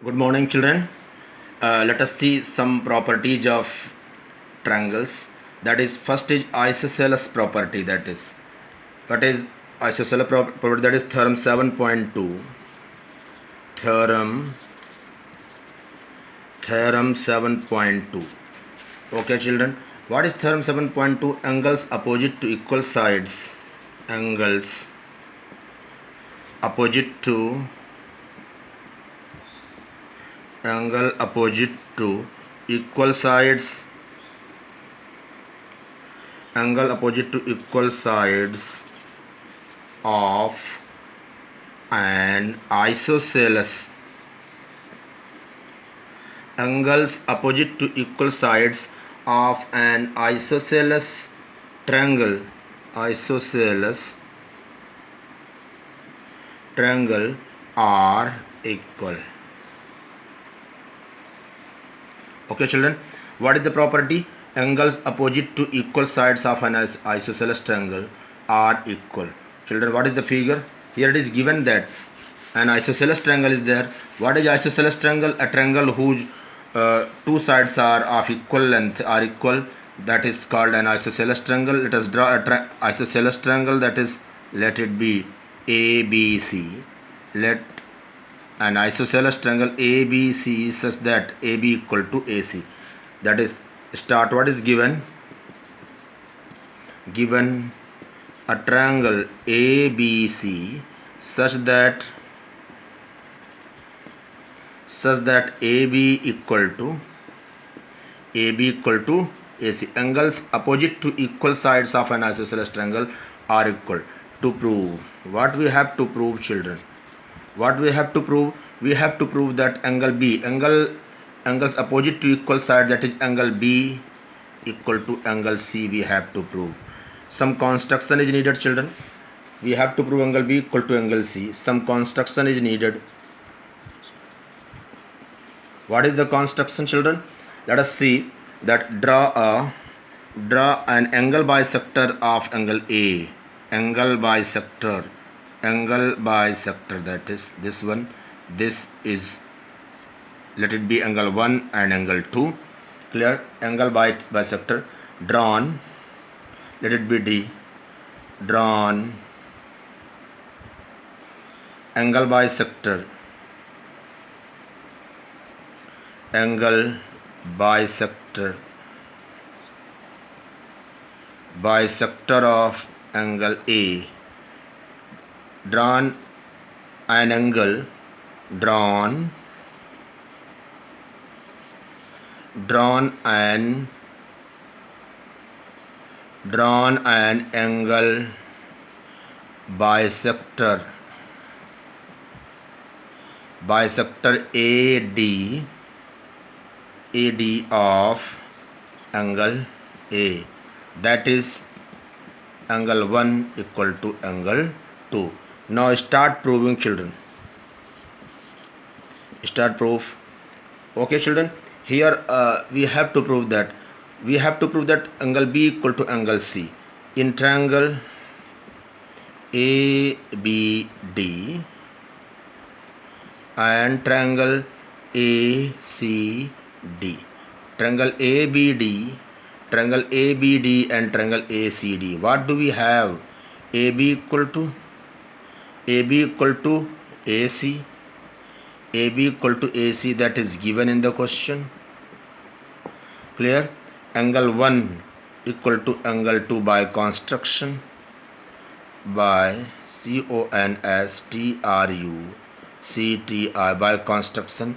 Good morning, children. Let us see some properties of triangles. That is, first is isosceles property. That is, what is isosceles property? That is theorem 7.2. Theorem 7.2. Okay, children. What is theorem 7.2? Angles opposite to equal sides. Angles opposite to equal sides. Angle opposite to equal sides of an isosceles. Angles opposite to equal sides of an isosceles triangle. Isosceles triangle are equal. Okay, children. What is the property? Angles opposite to equal sides of an isosceles triangle are equal. Children, what is the figure? Here it is given that an isosceles triangle is there. What is isosceles triangle? A triangle whose two sides are of equal length are equal. That is called an isosceles triangle. Let us draw a isosceles triangle. That is, let it be ABC. Let an isosceles triangle ABC is such that AB equal to AC. That is, start what is given? Given a triangle ABC such that AB equal to AC. Angles opposite to equal sides of an isosceles triangle are equal. To prove, what we have to prove, children? What we have to prove? We have to prove that angle B, angles opposite to equal side, that is angle B equal to angle C, we have to prove. Some construction is needed, children. We have to prove angle B equal to angle C. Some construction is needed. What is the construction, children? Let us see that draw an angle bisector of angle A. Angle bisector, that is this one. This is, let it be angle 1 and angle 2. Clear? Angle bisector drawn, let it be D. Drawn angle bisector, bisector of angle A. Drawn an angle, drawn an angle bisector AD of angle A, that is angle 1 equal to angle 2. Now start proving, children. Start proof. Okay, children. Here we have to prove that angle B equal to angle C in triangle ABD and triangle ACD. Triangle ABD and triangle ACD. What do we have? AB equal to AC. AB equal to AC, that is given in the question. Clear? Angle 1 equal to angle 2 by construction, by CONSTRUCTI, by construction,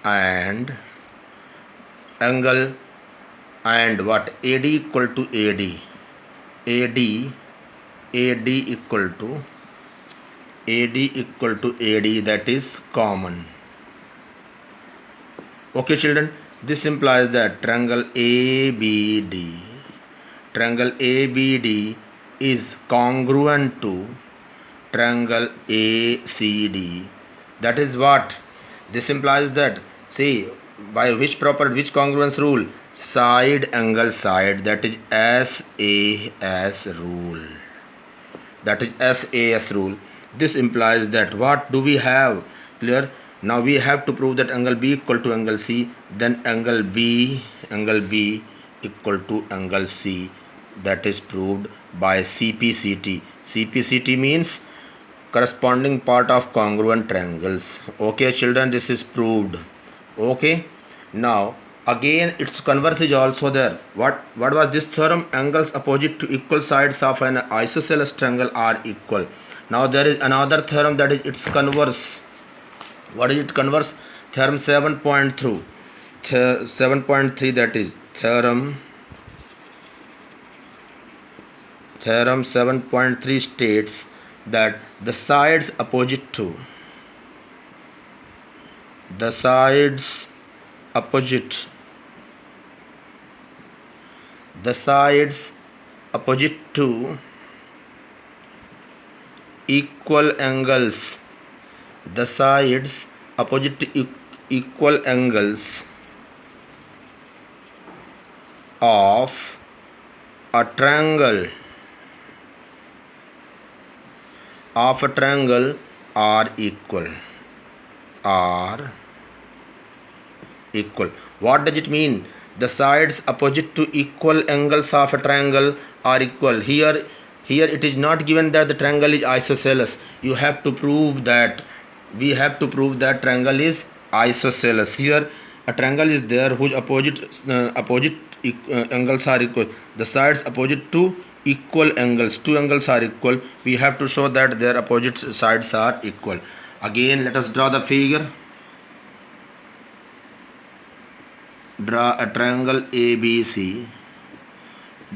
and angle and what? AD equal to AD. AD equal to AD, that is common. Okay, children, this implies that triangle ABD is congruent to triangle ACD. That is what? This implies that, see, by which congruence rule? Side angle side, that is SAS rule. This implies that what do we have? Clear? Now we have to prove that angle B equal to angle C, then angle B equal to angle C. That is proved by CPCT. CPCT means corresponding part of congruent triangles. Okay children, this is proved. Okay, now again its converse is also there. What was this theorem? Angles opposite to equal sides of an isosceles triangle are equal. Now there is another theorem, that is its converse. What is it converse? Theorem 7.3. 7.3, that is theorem 7.3 states that the sides opposite to equal angles, the sides opposite to equal angles of a triangle are equal. What does it mean? The sides opposite to equal angles of a triangle are equal. Here it is not given that the triangle is isosceles. You have to prove that. We have to prove that triangle is isosceles. Here a triangle is there whose opposite angles are equal. The sides opposite to equal angles, two angles are equal. We have to show that their opposite sides are equal. Again, let us draw the figure. Draw a triangle ABC.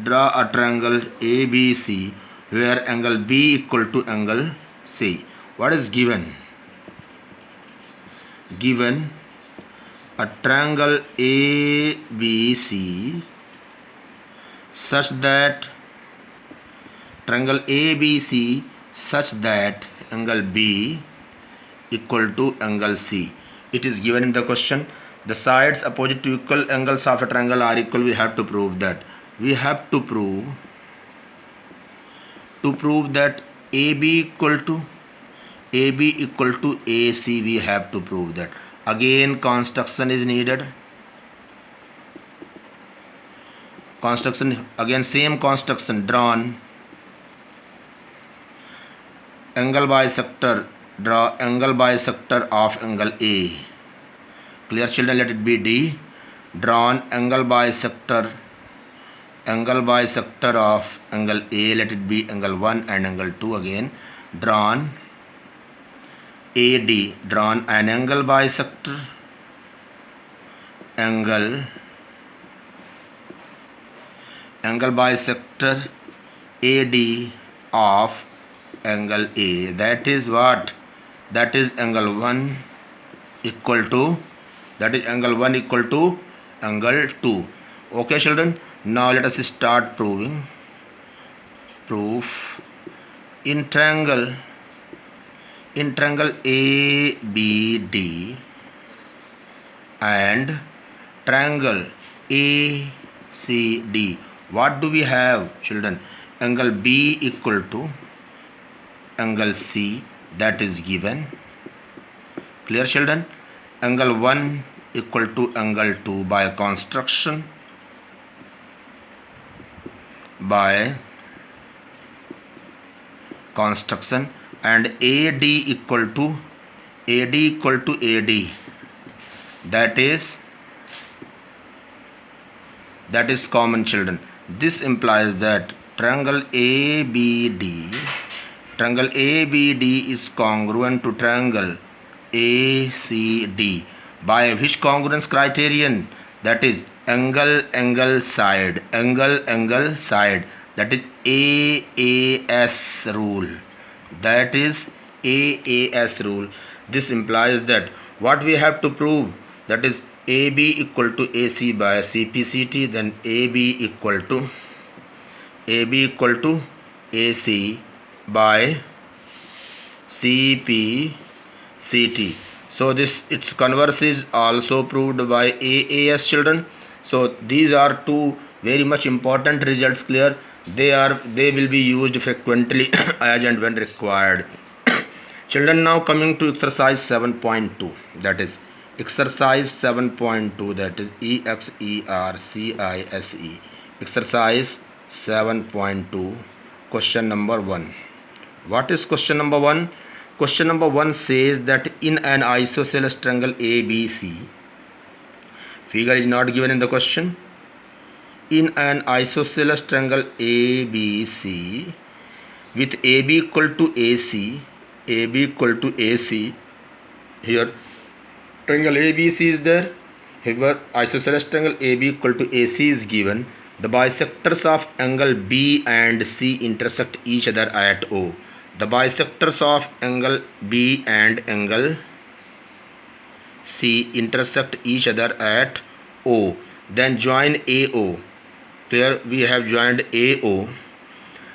Draw a triangle ABC where angle B equal to angle C. What is given? Given a triangle ABC such that angle B equal to angle C. It is given in the question. The sides opposite to equal angles of a triangle are equal. We have to prove that. We have to prove that AB equal to AC. We have to prove that. Again, construction is needed. Again same construction drawn. Angle bisector. Draw angle bisector of angle A. Clear children, let it be D. Drawn angle bisector of angle A, let it be angle 1 and angle 2. Again drawn AD, drawn an angle bisector AD of angle A. That is what? That is angle 1 equal to angle 2. Okay children, now let us start proving. Proof in triangle ABD and triangle ACD. What do we have children? Angle B equal to angle C, that is given. Clear children? Angle 1 equal to angle 2 by construction. And AD equal to AD, that is common children. This implies that triangle ABD is congruent to triangle ACD by which congruence criterion? That is angle side, that is AAS rule. This implies that what we have to prove, that is AB equal to AC by CPCT, then AB equal to AC by CPCT. So this its converse is also proved by AAS children. So these are two very much important results. Clear? They will be used frequently as and when required. Children, now coming to exercise 7.2, that is exercise 7.2, that is EXERCISE. Exercise 7.2, question number 1. What is question number 1? Question number 1 says that in an isosceles triangle ABC, figure is not given in the question. In an isosceles triangle ABC with AB equal to AC, AB equal to AC, here triangle ABC is there. Here isosceles triangle AB equal to AC is given. The bisectors of angle B and C intersect each other at O. The bisectors of angle B and angle C intersect each other at O. Then join AO. Clear? We have joined AO.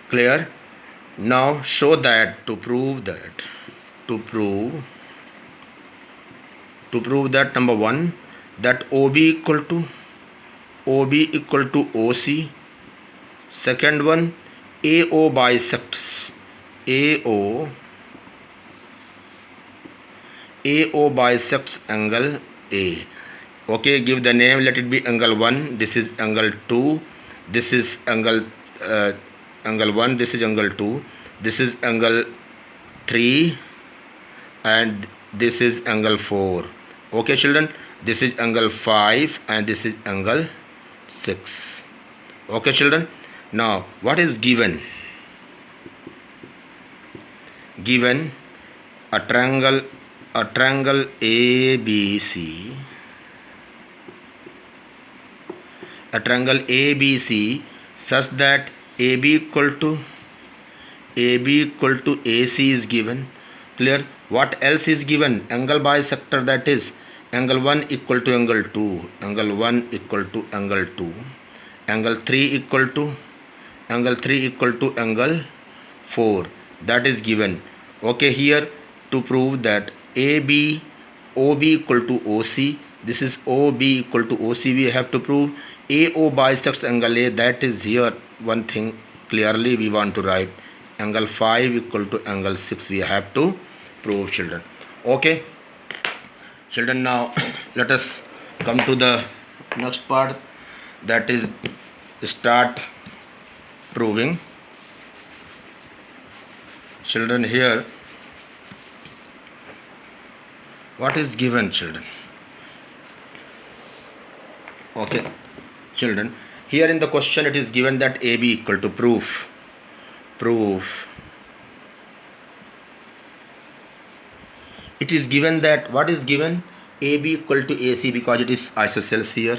Clear? Now show that to prove that number 1, that OB equal to OC. Second one, AO bisects angle A. Okay, give the name, let it be angle 1, this is angle 2, this is angle 1, this is angle 2, this is angle 3, and this is angle 4. Okay children, this is angle 5 and this is angle 6. Okay children, now what is given? Given a triangle ABC, a triangle ABC such that AB equal to AC is given. Clear? What else is given? Angle bisector, that is angle 1 equal to angle 2, angle 1 equal to angle 2, angle 3 equal to angle 4, that is given. Okay, here to prove that OB equal to OC, this is OB equal to OC, we have to prove AO bisects angle A, that is here one thing clearly we want to write. Angle 5 equal to angle 6 we have to prove children. Okay children, now let us come to the next part, that is start proving. Children, here what is given children? Okay children, here in the question it is given that AB equal to proof. It is given that, what is given? AB equal to AC, because it is isosceles here.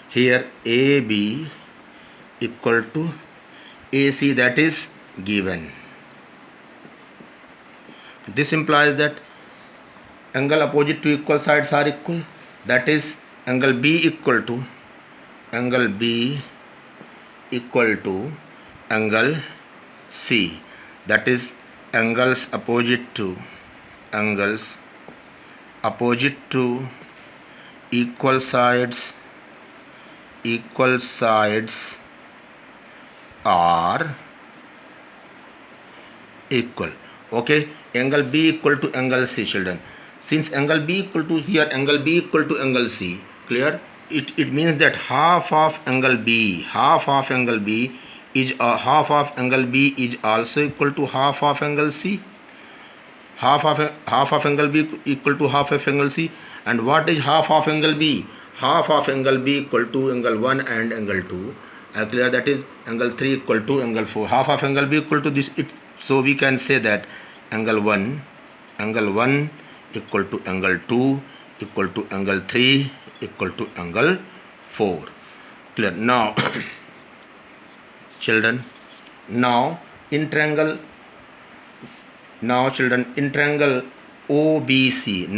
Here AB equal to AC, that is given. This implies that angle opposite to equal sides are equal, that is angle B equal to angle C, that is angles opposite to equal sides are equal. Okay, angle B equal to angle C children. Since angle B equal to here, angle B equal to angle C, clear? It means that half of angle B is half of angle B is also equal to half of angle C. Half of angle B equal to half of angle C. And what is half of angle B? Half of angle B equal to angle 1 and angle 2. Clear? That is angle 3 equal to angle 4. Half of angle B equal to this. So we can say that angle 1 equal to angle 2 equal to angle 3 equal to angle 4. Clear? Now children, in triangle OBC,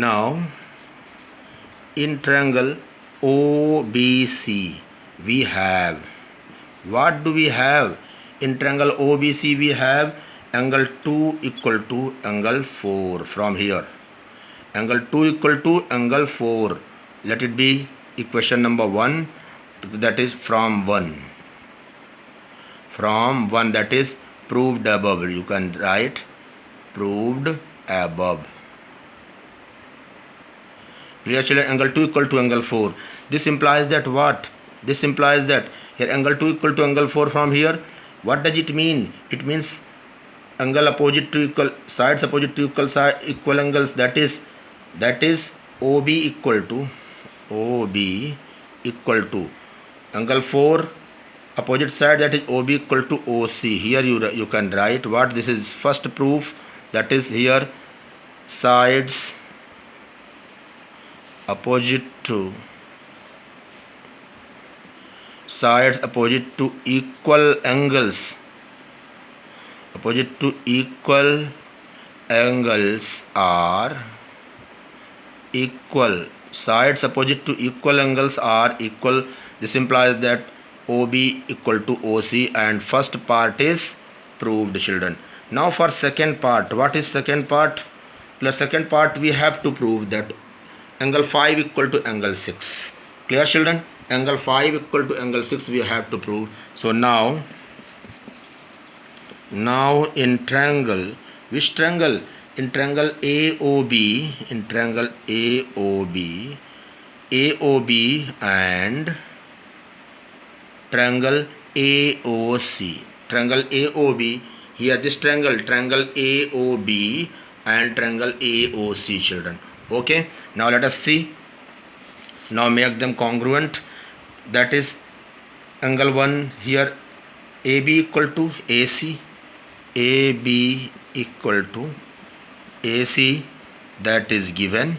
in triangle OBC we have, what do we have? In triangle OBC we have angle 2 equal to angle 4 from here. Angle 2 equal to angle 4. Let it be equation number 1, that is from 1. That is proved above. You can write proved above. Clear children? Angle 2 equal to angle 4. This implies that what? This implies that here angle 2 equal to angle 4 from here. What does it mean? It means angle opposite to equal sides opposite to equal angles, that is OB equal to angle 4 opposite side, that is OB equal to OC. Here you can write what this is first proof, that is here sides opposite to equal angles are equal. Sides opposite to equal angles are equal. This implies that OB equal to OC, and first part is proved, children. Now for second part, what is second part? Plus second part we have to prove that angle 5 equal to angle 6. Clear children? Angle 5 equal to angle 6 we have to prove. So now in triangle, which triangle? In triangle AOB, AOB and triangle AOC. Triangle AOB, here this triangle AOB and triangle AOC, children. Okay, now let us see. Now make them congruent. That is angle 1 here AB equal to AC, AB equal to AC, that is given.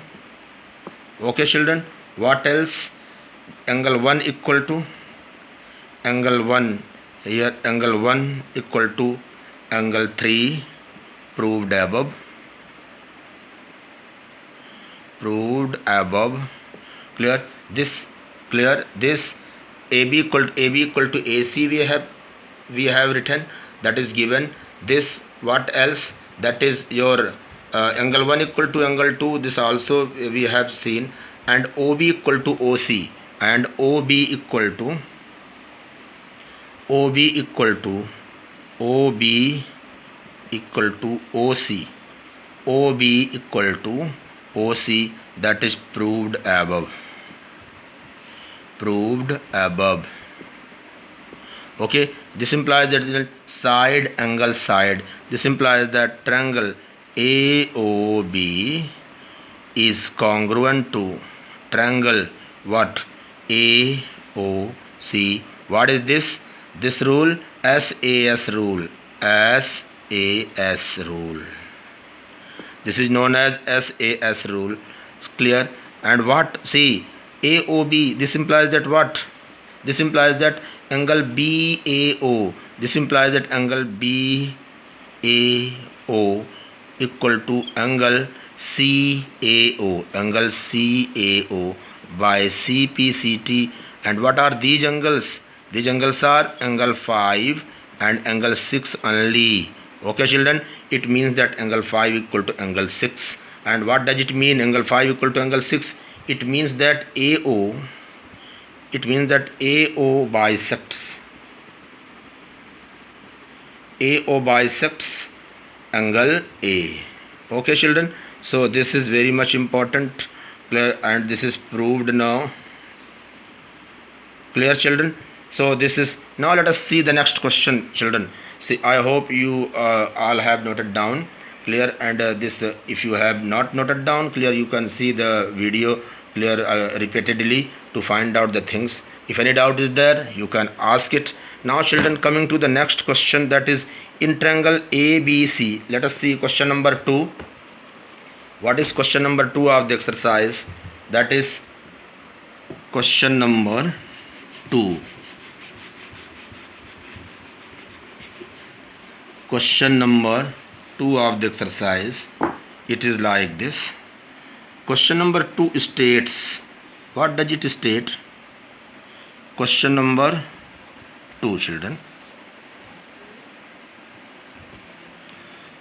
Okay children, what else? Angle 1 equal to angle 1, here angle 1 equal to angle 3, proved above. Clear? This AB equal to AC we have written, that is given. This what else? That is your angle 1 equal to angle 2, this also we have seen, and OB equal to OC, and OB equal to OC, that is proved above. Okay, this implies that side angle side. This implies that triangle AOB is congruent to triangle what? AOC. What is this? This rule, SAS rule. This is known as SAS rule. Clear? And what? See, AOB, this implies that what? This implies that angle BAO. This implies that angle BAO equal to angle CAO. Angle CAO by CPCT. And what are these angles? These angles are angle 5 and angle 6 only. Okay children, it means that angle 5 equal to angle 6. And what does it mean, angle 5 equal to angle 6? It means that AO bisects angle A. Okay children, so this is very much important. Clear? And this is proved now. Clear children? So this is, now let us see the next question, children. See, I hope you all have noted down. Clear? And this if you have not noted down, clear, you can see the video clear repeatedly to find out the things. If any doubt is there, you can ask it. Now children, coming to the next question, that is in triangle ABC. Let us see question number 2. What is question number 2 of the exercise? That is question number 2. Question number 2 of the exercise, it is like this. Question number 2 states, what does it state? Question number 2, children.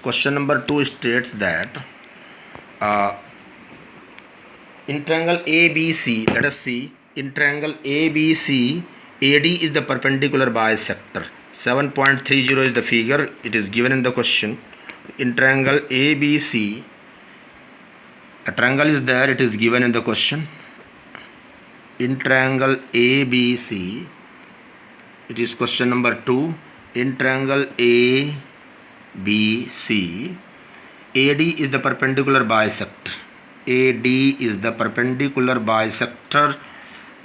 Question number 2 states that in triangle ABC, let us see, in triangle ABC, AD is the perpendicular bisector. 7.30 is the figure, it is given in the question. In triangle ABC, a triangle is there, it is given in the question. In triangle ABC, it is question number 2. In triangle ABC, AD is the perpendicular bisector. AD is the perpendicular bisector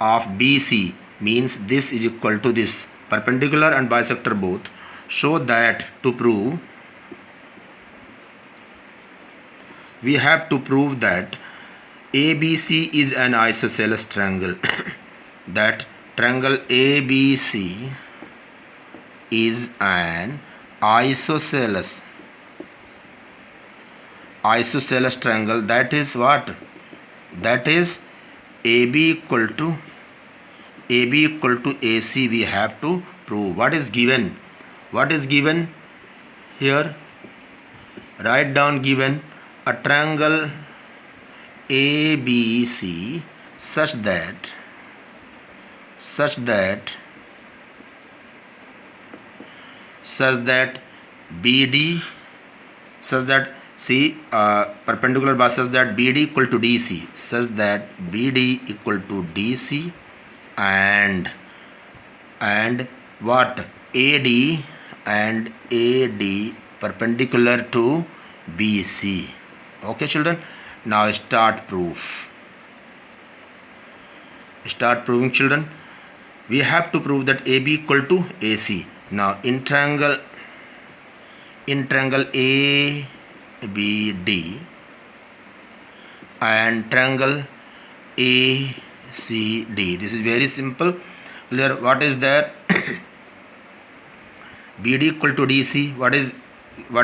of BC, means this is equal to this. Perpendicular and bisector both. So that to prove, we have to prove that ABC is an isosceles triangle. That triangle ABC is an isosceles triangle. That is what? That is AB equal to AC. We have to prove. What is given? What is given here? Write down given a triangle ABC such that BD, such that perpendicular bar, such that BD equal to DC, such that BD equal to DC, and what? AD perpendicular to BC. Okay children, now start proof. Start proving children. We have to prove that AB equal to AC. Now in triangle ABD and triangle ACD, this is very simple. Clear? What is there? BD equal to DC. What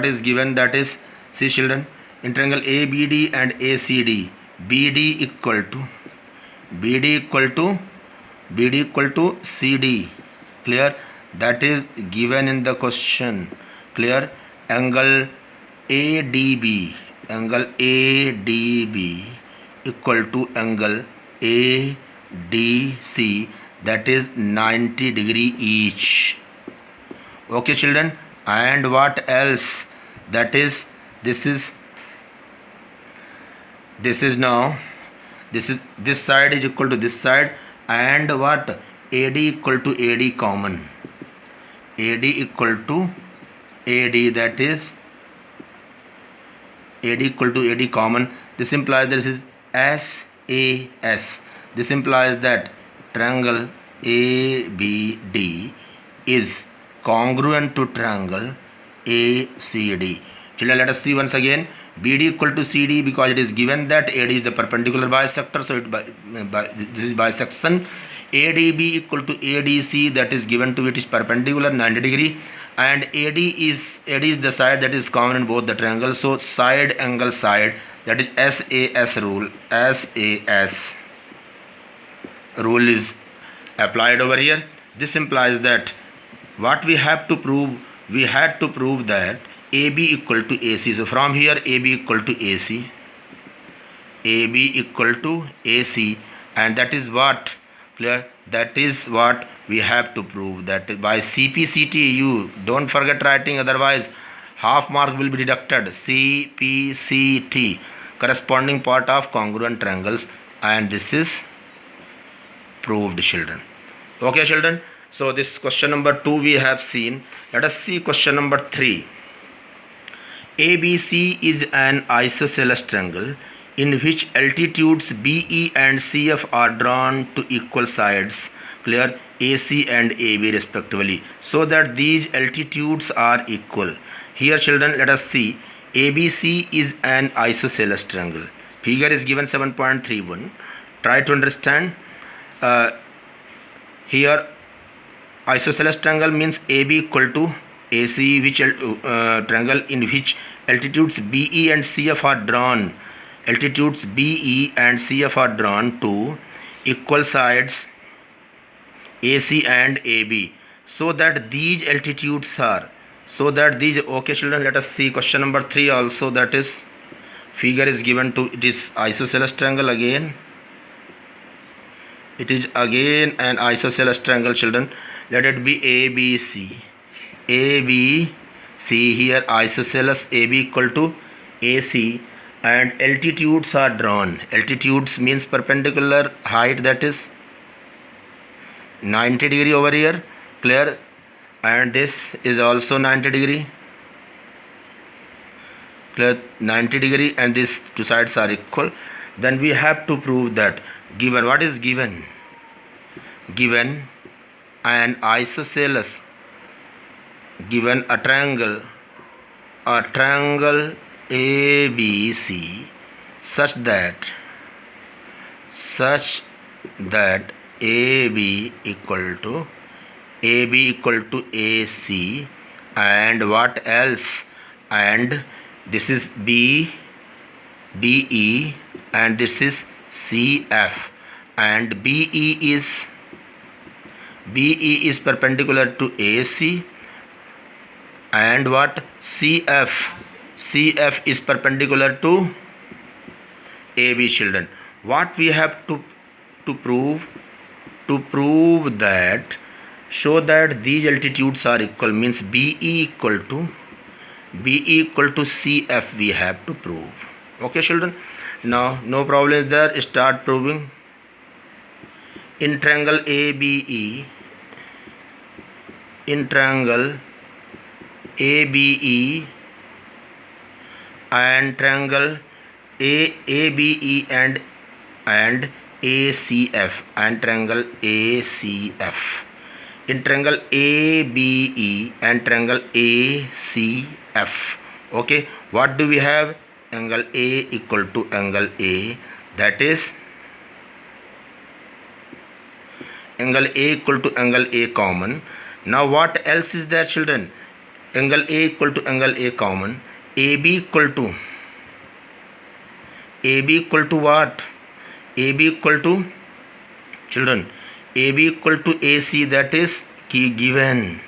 is given? That is, see children, in triangle ABD and ACD, BD equal to CD. Clear? That is given in the question. Clear? Angle ADB equal to angle ADC, that is 90 degree each. Okay children, and what else? That is, this now, this side is equal to this side, and what? AD equal to AD common. AD equal to AD, that is AD equal to AD common. This implies this is SAS. This implies that triangle ABD is congruent to triangle ACD. Children, let us see once again. BD equal to CD, because it is given that AD is the perpendicular bisector, so this is bisection. ADB equal to ADC, that is given to it is perpendicular 90 degree, and AD is the side that is common in both the triangles. So side angle side, that is SAS rule. SAS rule is applied over here. This implies that what we have to prove? We had to prove that AB equal to AC. So from here AB equal to AC, and that is what? Clear? That is what we have to prove, that by CPCT. You don't forget writing, otherwise half mark will be deducted. CPCT, corresponding part of congruent triangles, and this is proved children. Okay children, so this question number 2 we have seen. Let us see question number 3. ABC is an isosceles triangle in which altitudes BE and CF are drawn to equal sides, clear, AC and AB respectively, so that these altitudes are equal. Here children, let us see. ABC is an isosceles triangle. Figure is given 7.31. Try to understand. Here isosceles triangle means AB equal to AC, which triangle in which altitudes BE and CF are drawn. Altitudes BE and CF are drawn to equal sides AC and AB, so that these altitudes are, okay children, let us see question number 3 also. That is, figure is given to, it is isosceles triangle again. It is again an isosceles triangle children. Let it be ABC. See here, isosceles AB equal to AC, and altitudes are drawn. Altitudes means perpendicular height, that is 90 degree over here, clear, and this is also 90 degree, clear, 90 degree, and these two sides are equal. Then we have to prove that given, what is given? Given an isosceles, given a triangle ABC such that AB equal to AC, and what else? And this is BE, and this is CF, and BE is perpendicular to AC, and what? CF is perpendicular to AB, children. What we have to prove? To prove that, show that these altitudes are equal, means BE equal to CF we have to prove. Okay, children. Now no problem is there. Start proving. In triangle ABE, and triangle ABE and ACF, and triangle ACF. In triangle ABE and triangle ACF. Okay, what do we have? Angle A equal to angle A, that is angle A equal to angle A common. Now what else is there, children? Angle A equal to angle A common. AB equal to what? AB equal to, children, AB equal to AC, that is given.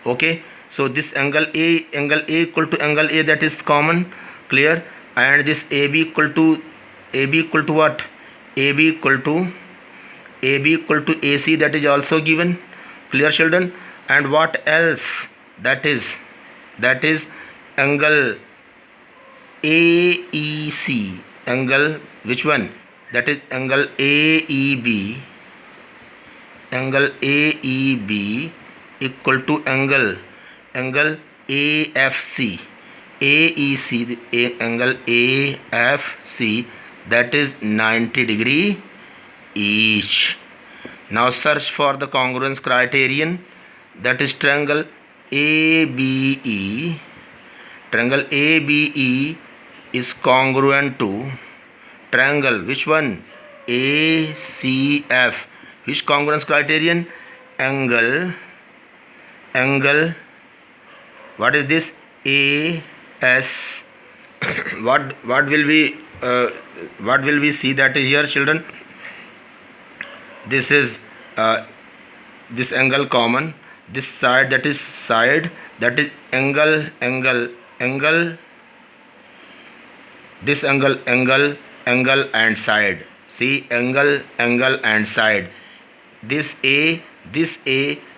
Okay, so this angle A equal to angle A, that is common, clear, and this AB equal to what? AB equal to AC, that is also given, clear, children. And what else? That is angle AEC, angle which one? That is angle AEB equal to angle AFC, angle AFC, that is 90 degree each. Now search for the congruence criterion, that is triangle ABE. Triangle ABE is congruent to triangle which one? ACF. Which congruence criterion? Angle what is this? AS. what will we see that is here, children? This is this angle common, this side, that is angle, this angle and side. See, angle and side, this A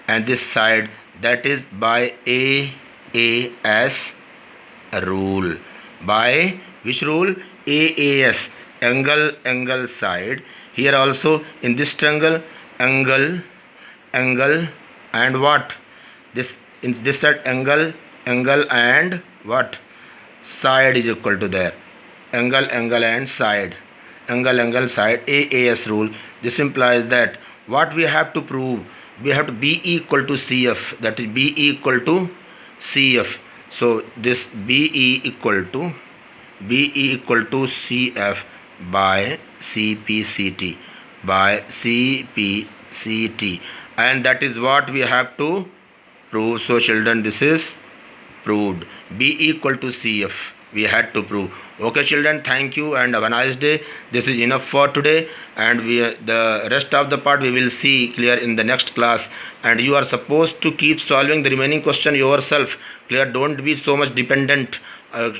and this side, that is by AAS rule. By which rule? AAS, angle side. Here also in this triangle, angle and what? This, in this side, angle and what? Side is equal to there. Angle and side. Angle side, AAS rule. This implies that what we have to prove? We have to BE equal to CF, that is BE equal to CF. So this BE equal to CF by CPCT, and that is what we have to prove. So children, this is proved. B equal to CF we had to prove. Okay children, thank you and have a nice day. This is enough for today, and the rest of the part we will see clear in the next class. And you are supposed to keep solving the remaining question yourself, clear. Don't be so much dependent.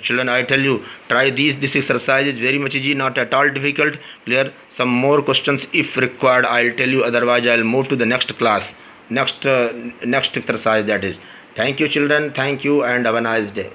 Children, I tell you, try this exercise is very much easy, not at all difficult, clear. Some more questions if required I'll tell you, otherwise I'll move to the next class, next exercise, that is. Thank you children, thank you and have a nice day.